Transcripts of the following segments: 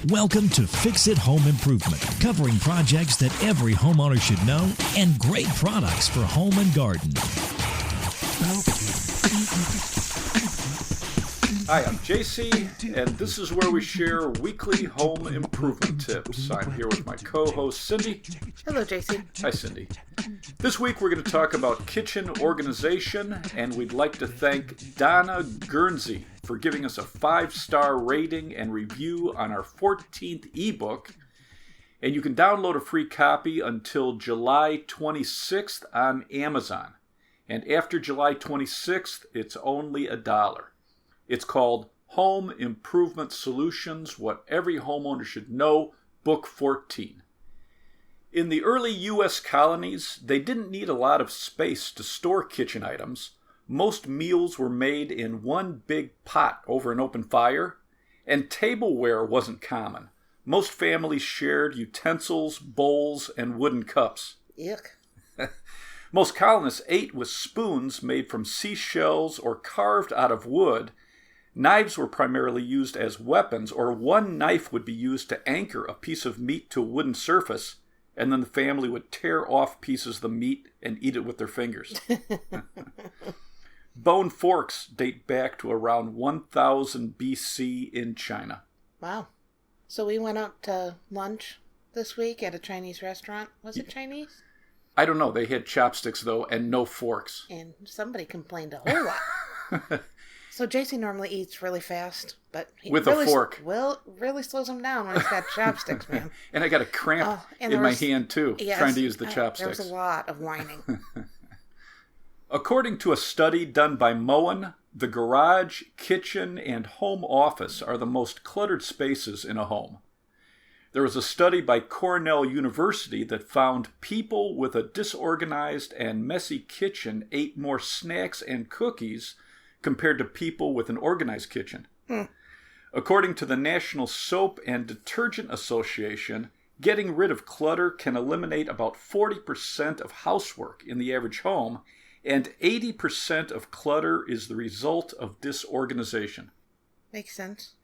Welcome to Fix It Home Improvement, covering projects that every homeowner should know and great products for home and garden. Hi, I'm JC, and this is where we share weekly home improvement tips. I'm here with my co-host, Cindy. Hello, JC. Hi, Cindy. This week we're going to talk about kitchen organization, and we'd like to thank Donna Guernsey for giving us a 5-star rating and review on our 14th ebook. And you can download a free copy until July 26th on Amazon. And after July 26th, it's only $1. It's called Home Improvement Solutions, What Every Homeowner Should Know, Book 14. In the early U.S. colonies, they didn't need a lot of space to store kitchen items. Most meals were made in one big pot over an open fire, and tableware wasn't common. Most families shared utensils, bowls, and wooden cups. Yuck. Most colonists ate with spoons made from seashells or carved out of wood. Knives were primarily used as weapons, or one knife would be used to anchor a piece of meat to a wooden surface, and then the family would tear off pieces of the meat and eat it with their fingers. Bone forks date back to around 1000 BC in China. Wow. So we went out to lunch this week at a Chinese restaurant. Was it Chinese? I don't know. They had chopsticks, though, and no forks. And somebody complained a whole lot. So JC normally eats really fast, but he with really a fork. Really slows him down when he's got chopsticks, man. And I got a cramp in my hand, too, trying to use the chopsticks. There was a lot of whining. According to a study done by Moen, the garage, kitchen, and home office are the most cluttered spaces in a home. There was a study by Cornell University that found people with a disorganized and messy kitchen ate more snacks and cookies compared to people with an organized kitchen. According to the National Soap and Detergent Association, getting rid of clutter can eliminate about 40% of housework in the average home, and 80% of clutter is the result of disorganization. Makes sense.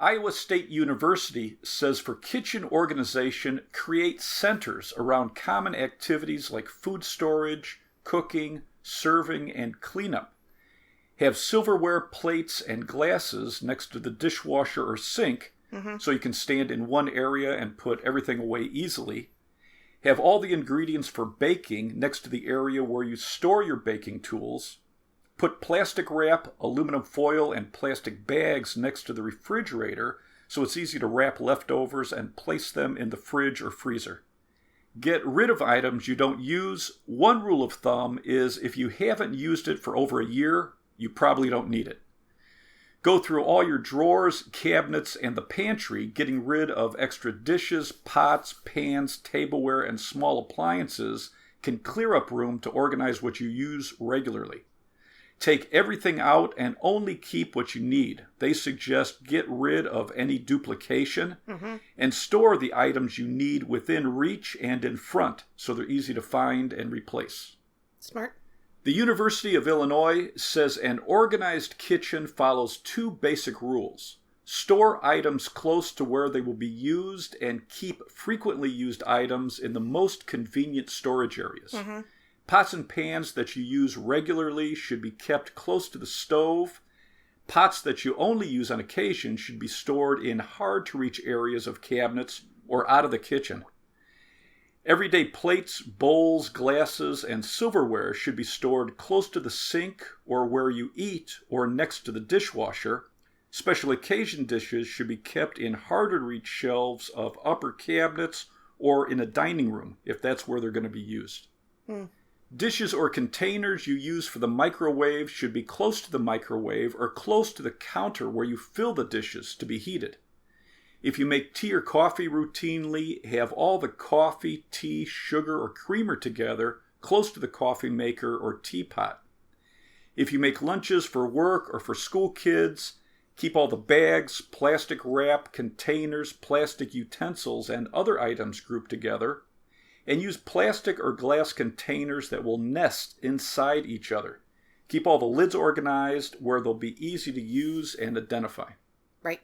Iowa State University says for kitchen organization, create centers around common activities like food storage, cooking, serving, and cleanup. Have silverware plates and glasses next to the dishwasher or sink, so you can stand in one area and put everything away easily. Have all the ingredients for baking next to the area where you store your baking tools. Put plastic wrap, aluminum foil, and plastic bags next to the refrigerator so it's easy to wrap leftovers and place them in the fridge or freezer. Get rid of items you don't use. One rule of thumb is if you haven't used it for over a year, you probably don't need it. Go through all your drawers, cabinets, and the pantry, getting rid of extra dishes, pots, pans, tableware, and small appliances can clear up room to organize what you use regularly. Take everything out and only keep what you need. They suggest get rid of any duplication and store the items you need within reach and in front so they're easy to find and replace. Smart. The University of Illinois says an organized kitchen follows 2 basic rules. Store items close to where they will be used and keep frequently used items in the most convenient storage areas. Pots and pans that you use regularly should be kept close to the stove. Pots that you only use on occasion should be stored in hard-to-reach areas of cabinets or out of the kitchen. Everyday plates, bowls, glasses, and silverware should be stored close to the sink or where you eat or next to the dishwasher. Special occasion dishes should be kept in harder-to-reach shelves of upper cabinets or in a dining room if that's where they're going to be used. Dishes or containers you use for the microwave should be close to the microwave or close to the counter where you fill the dishes to be heated. If you make tea or coffee routinely, have all the coffee, tea, sugar, or creamer together close to the coffee maker or teapot. If you make lunches for work or for school kids, keep all the bags, plastic wrap, containers, plastic utensils, and other items grouped together, and use plastic or glass containers that will nest inside each other. Keep all the lids organized where they'll be easy to use and identify. Right.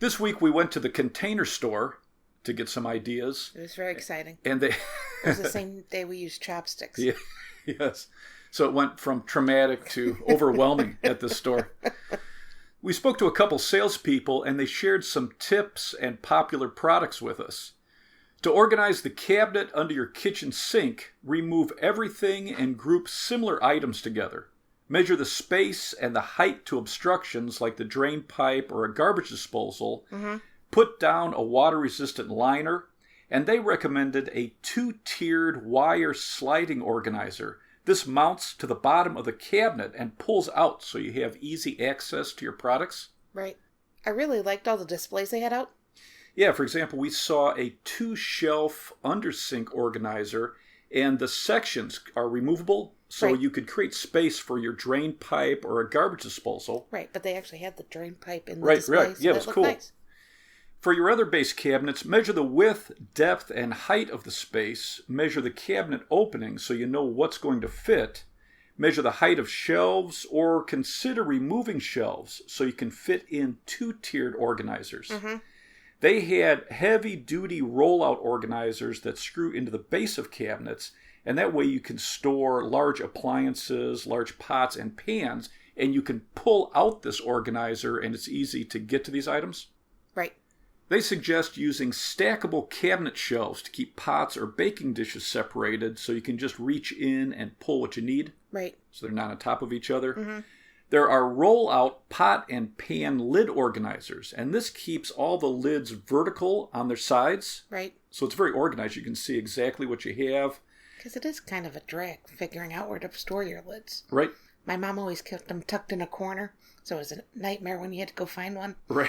This week we went to the Container Store to get some ideas. It was very exciting. And they... It was the same day we used chopsticks. Yeah, yes. So it went from traumatic to overwhelming at the store. We spoke to a couple salespeople, and they shared some tips and popular products with us. To organize the cabinet under your kitchen sink, remove everything and group similar items together. Measure the space and the height to obstructions like the drain pipe or a garbage disposal. Mm-hmm. Put down a water-resistant liner. And they recommended a 2-tiered wire sliding organizer. This mounts to the bottom of the cabinet and pulls out so you have easy access to your products. Right. I really liked all the displays they had out. Yeah, for example, we saw a 2-shelf undersink organizer, and the sections are removable, so right. You could create space for your drain pipe or a garbage disposal. Right, but they actually had the drain pipe in the right, display. Right, So yeah, it was cool. Nice. For your other base cabinets, measure the width, depth, and height of the space. Measure the cabinet opening so you know what's going to fit. Measure the height of shelves, or consider removing shelves so you can fit in 2-tiered organizers. Mm-hmm. They had heavy-duty rollout organizers that screw into the base of cabinets, and that way you can store large appliances, large pots, and pans, and you can pull out this organizer, and it's easy to get to these items. Right. They suggest using stackable cabinet shelves to keep pots or baking dishes separated so you can just reach in and pull what you need. Right. So they're not on top of each other. Mm-hmm. There are roll-out pot and pan lid organizers, and this keeps all the lids vertical on their sides. Right. So it's very organized. You can see exactly what you have. Because it is kind of a drag figuring out where to store your lids. Right. My mom always kept them tucked in a corner, so it was a nightmare when you had to go find one. Right.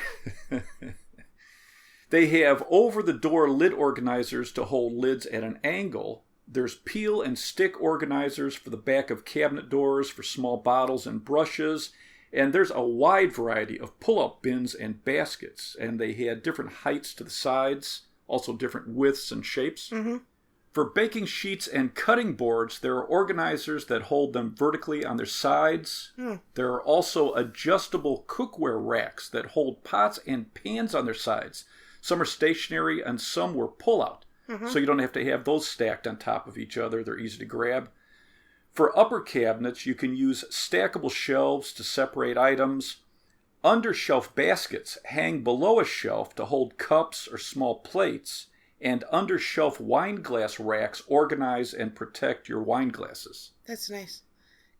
They have over-the-door lid organizers to hold lids at an angle. There's peel and stick organizers for the back of cabinet doors for small bottles and brushes. And there's a wide variety of pull-out bins and baskets. And they had different heights to the sides, also different widths and shapes. Mm-hmm. For baking sheets and cutting boards, there are organizers that hold them vertically on their sides. There are also adjustable cookware racks that hold pots and pans on their sides. Some are stationary and some were pull-out. Mm-hmm. So you don't have to have those stacked on top of each other. They're easy to grab. For upper cabinets, you can use stackable shelves to separate items. Undershelf baskets hang below a shelf to hold cups or small plates. And undershelf wine glass racks organize and protect your wine glasses. That's nice.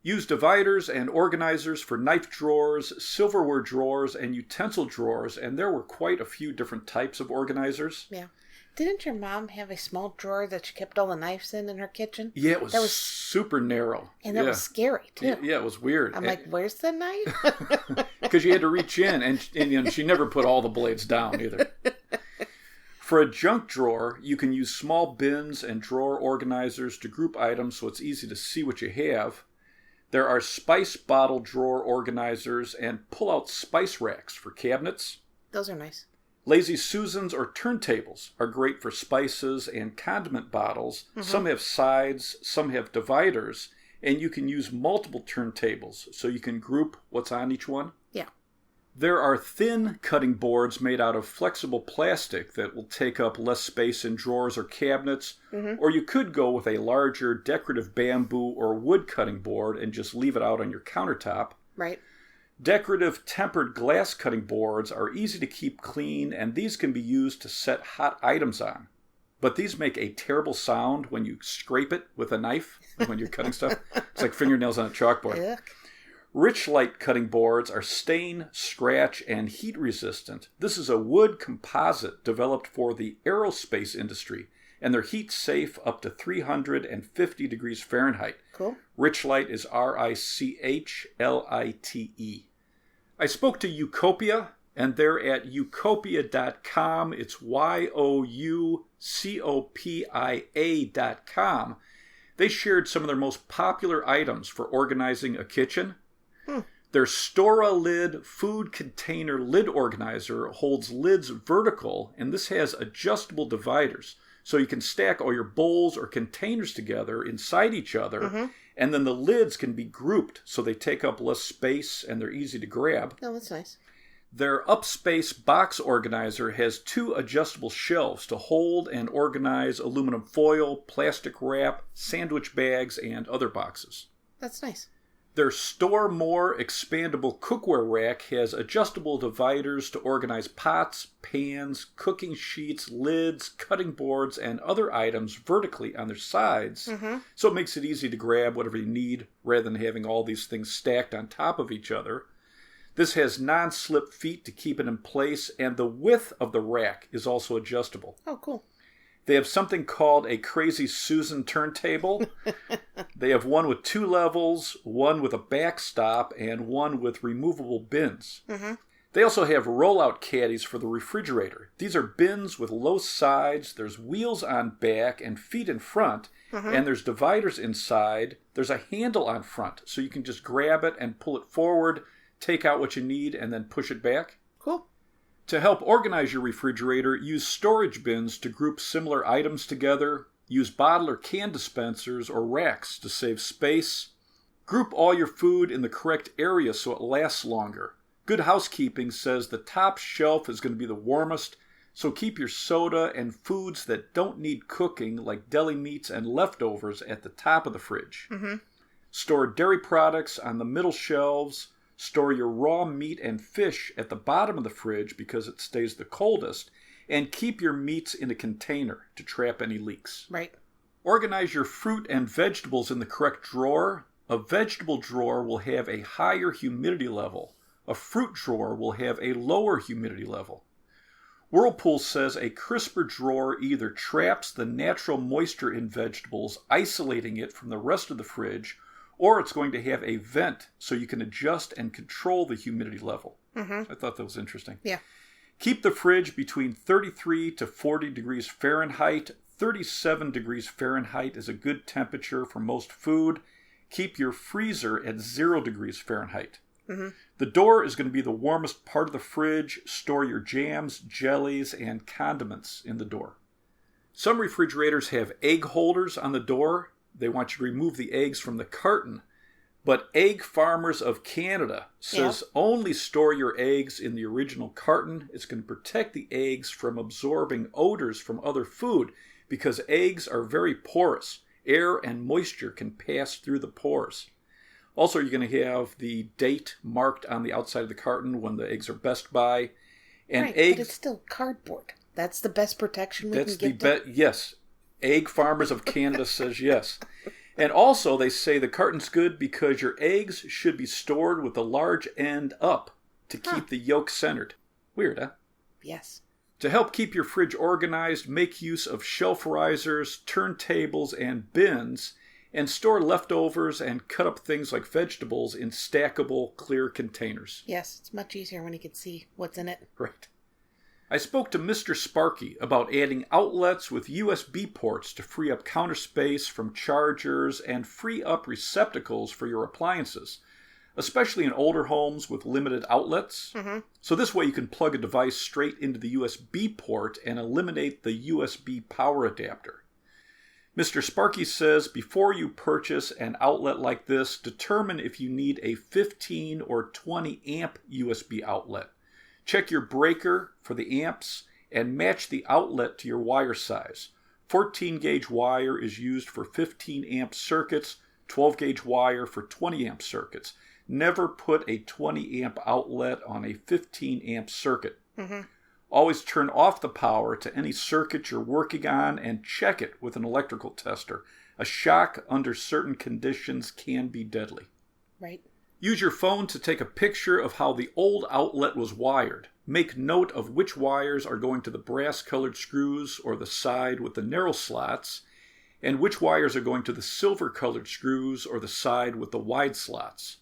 Use dividers and organizers for knife drawers, silverware drawers, and utensil drawers, and there were quite a few different types of organizers. Yeah. Didn't your mom have a small drawer that she kept all the knives in her kitchen? Yeah, it was super narrow. And that was scary, too. Yeah, it was weird. I'm like, where's the knife? Because you had to reach in, and you know, she never put all the blades down either. For a junk drawer, you can use small bins and drawer organizers to group items so it's easy to see what you have. There are spice bottle drawer organizers and pull-out spice racks for cabinets. Those are nice. Lazy Susans or turntables are great for spices and condiment bottles. Mm-hmm. Some have sides, some have dividers, and you can use multiple turntables so you can group what's on each one. Yeah. There are thin cutting boards made out of flexible plastic that will take up less space in drawers or cabinets, or you could go with a larger decorative bamboo or wood cutting board and just leave it out on your countertop. Right. Decorative tempered glass cutting boards are easy to keep clean, and these can be used to set hot items on. But these make a terrible sound when you scrape it with a knife when you're cutting stuff. It's like fingernails on a chalkboard. Yuck. Rich light cutting boards are stain, scratch, and heat resistant. This is a wood composite developed for the aerospace industry, and they're heat safe up to 350 degrees Fahrenheit. Cool. Richlite is Richlite. I spoke to Ucopia, and they're at ucopia.com. It's YOUCOPIA.com. They shared some of their most popular items for organizing a kitchen. Their Stora-Lid food container lid organizer holds lids vertical, and this has adjustable dividers. So you can stack all your bowls or containers together inside each other, and then the lids can be grouped so they take up less space and they're easy to grab. Oh, that's nice. Their Upspace box organizer has 2 adjustable shelves to hold and organize aluminum foil, plastic wrap, sandwich bags, and other boxes. That's nice. Their Store More expandable cookware rack has adjustable dividers to organize pots, pans, cooking sheets, lids, cutting boards, and other items vertically on their sides, so it makes it easy to grab whatever you need rather than having all these things stacked on top of each other. This has non-slip feet to keep it in place, and the width of the rack is also adjustable. Oh, cool. They have something called a Crazy Susan turntable. They have one with 2 levels, one with a backstop, and one with removable bins. They also have Rollout Caddies for the refrigerator. These are bins with low sides, there's wheels on back and feet in front, and there's dividers inside. There's a handle on front, so you can just grab it and pull it forward, take out what you need, and then push it back. Cool. To help organize your refrigerator, use storage bins to group similar items together. Use bottle or can dispensers or racks to save space. Group all your food in the correct area so it lasts longer. Good Housekeeping says the top shelf is going to be the warmest, so keep your soda and foods that don't need cooking, like deli meats and leftovers, at the top of the fridge. Store dairy products on the middle shelves. Store your raw meat and fish at the bottom of the fridge because it stays the coldest, and keep your meats in a container to trap any leaks. Right. Organize your fruit and vegetables in the correct drawer. A vegetable drawer will have a higher humidity level. A fruit drawer will have a lower humidity level. Whirlpool says a crisper drawer either traps the natural moisture in vegetables, isolating it from the rest of the fridge, or it's going to have a vent so you can adjust and control the humidity level. I thought that was interesting. Yeah. Keep the fridge between 33 to 40 degrees Fahrenheit. 37 degrees Fahrenheit is a good temperature for most food. Keep your freezer at 0 degrees Fahrenheit. The door is going to be the warmest part of the fridge. Store your jams, jellies, and condiments in the door. Some refrigerators have egg holders on the door. They want you to remove the eggs from the carton. But Egg Farmers of Canada says only store your eggs in the original carton. It's going to protect the eggs from absorbing odors from other food because eggs are very porous. Air and moisture can pass through the pores. Also, you're going to have the date marked on the outside of the carton when the eggs are best by. And right, eggs, but it's still cardboard. That's the best protection we that's can the get. yes. Egg Farmers of Canada says yes. And also, they say the carton's good because your eggs should be stored with the large end up to keep the yolk centered. Weird, huh? Yes. To help keep your fridge organized, make use of shelf risers, turntables, and bins, and store leftovers and cut up things like vegetables in stackable, clear containers. Yes, it's much easier when you can see what's in it. Right. I spoke to Mr. Sparky about adding outlets with USB ports to free up counter space from chargers and free up receptacles for your appliances, especially in older homes with limited outlets. So this way you can plug a device straight into the USB port and eliminate the USB power adapter. Mr. Sparky says before you purchase an outlet like this, determine if you need a 15 or 20 amp USB outlet. Check your breaker for the amps and match the outlet to your wire size. 14 gauge wire is used for 15 amp circuits, 12 gauge wire for 20 amp circuits. Never put a 20 amp outlet on a 15 amp circuit. Always turn off the power to any circuit you're working on and check it with an electrical tester. A shock under certain conditions can be deadly. Right. Use your phone to take a picture of how the old outlet was wired. Make note of which wires are going to the brass-colored screws or the side with the narrow slots, and which wires are going to the silver-colored screws or the side with the wide slots.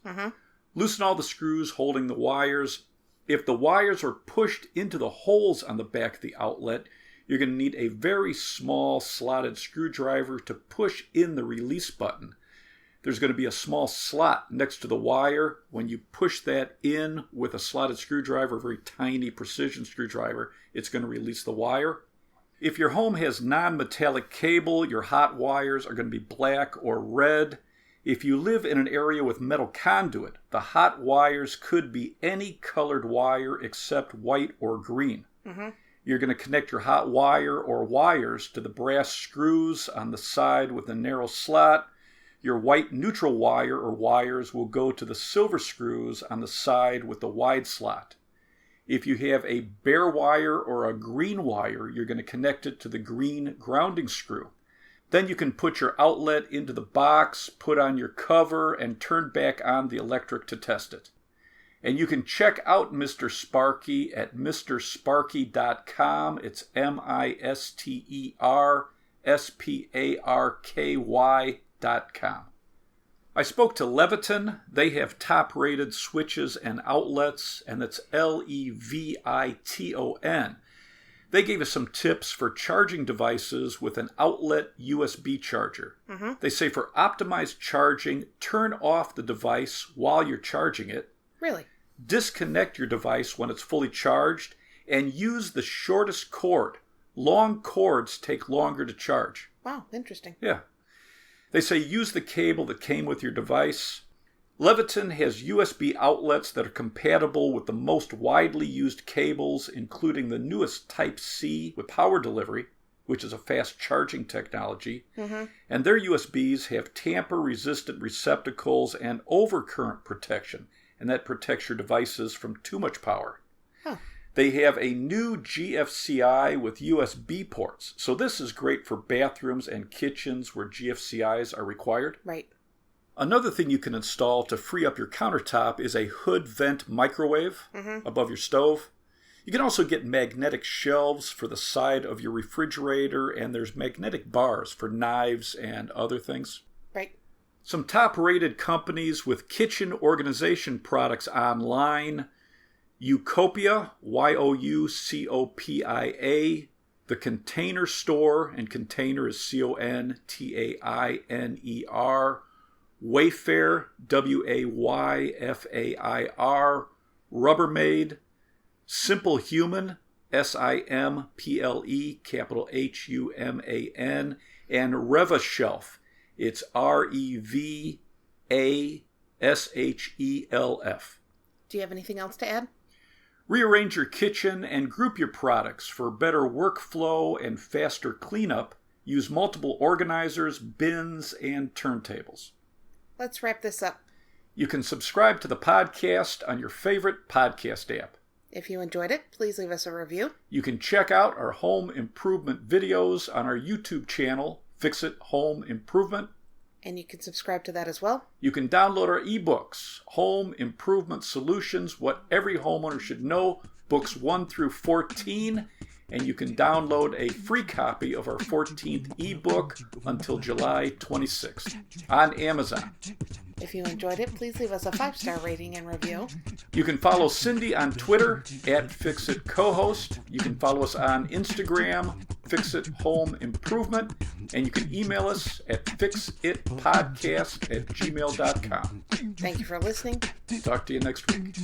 Loosen all the screws holding the wires. If the wires are pushed into the holes on the back of the outlet, you're going to need a very small slotted screwdriver to push in the release button. There's going to be a small slot next to the wire. When you push that in with a slotted screwdriver, a very tiny precision screwdriver, it's going to release the wire. If your home has non-metallic cable, your hot wires are going to be black or red. If you live in an area with metal conduit, the hot wires could be any colored wire except white or green. Mm-hmm. You're going to connect your hot wire or wires to the brass screws on the side with a narrow slot. Your white neutral wire or wires will go to the silver screws on the side with the wide slot. If you have a bare wire or a green wire, you're going to connect it to the green grounding screw. Then you can put your outlet into the box, put on your cover, and turn back on the electric to test it. And you can check out Mr. Sparky at mrsparky.com. It's MisterSparky.com. I spoke to Leviton. They have top-rated switches and outlets, and that's Leviton. They gave us some tips for charging devices with an outlet USB charger. Mm-hmm. They say for optimized charging, turn off the device while you're charging it. Really? Disconnect your device when it's fully charged, and use the shortest cord. Long cords take longer to charge. Wow, interesting. Yeah. They say use the cable that came with your device. Leviton has USB outlets that are compatible with the most widely used cables, including the newest Type-C with power delivery, which is a fast charging technology. Mm-hmm. And their USBs have tamper-resistant receptacles and overcurrent protection, and that protects your devices from too much power. Huh. They have a new GFCI with USB ports. So this is great for bathrooms and kitchens where GFCIs are required. Right. Another thing you can install to free up your countertop is a hood vent microwave above your stove. You can also get magnetic shelves for the side of your refrigerator, and there's magnetic bars for knives and other things. Right. Some top-rated companies with kitchen organization products online: Youkopia, Youkopia, The Container Store, and container is Container, Wayfair, Wayfair, Rubbermaid, Simple Human, Simple, capital Human, and RevaShelf. It's RevaShelf. Do you have anything else to add? Rearrange your kitchen and group your products for better workflow and faster cleanup. Use multiple organizers, bins, and turntables. Let's wrap this up. You can subscribe to the podcast on your favorite podcast app. If you enjoyed it, please leave us a review. You can check out our home improvement videos on our YouTube channel, Fix It Home Improvement. And you can subscribe to that as well. You can download our ebooks, Home Improvement Solutions, What Every Homeowner Should Know, books 1 through 14. And you can download a free copy of our 14th ebook until July 26th on Amazon. If you enjoyed it, please leave us a 5-star rating and review. You can follow Cindy on Twitter at FixItCohost. You can follow us on Instagram, FixItHomeImprovement. And you can email us at fixitpodcast@gmail.com. Thank you for listening. Talk to you next week.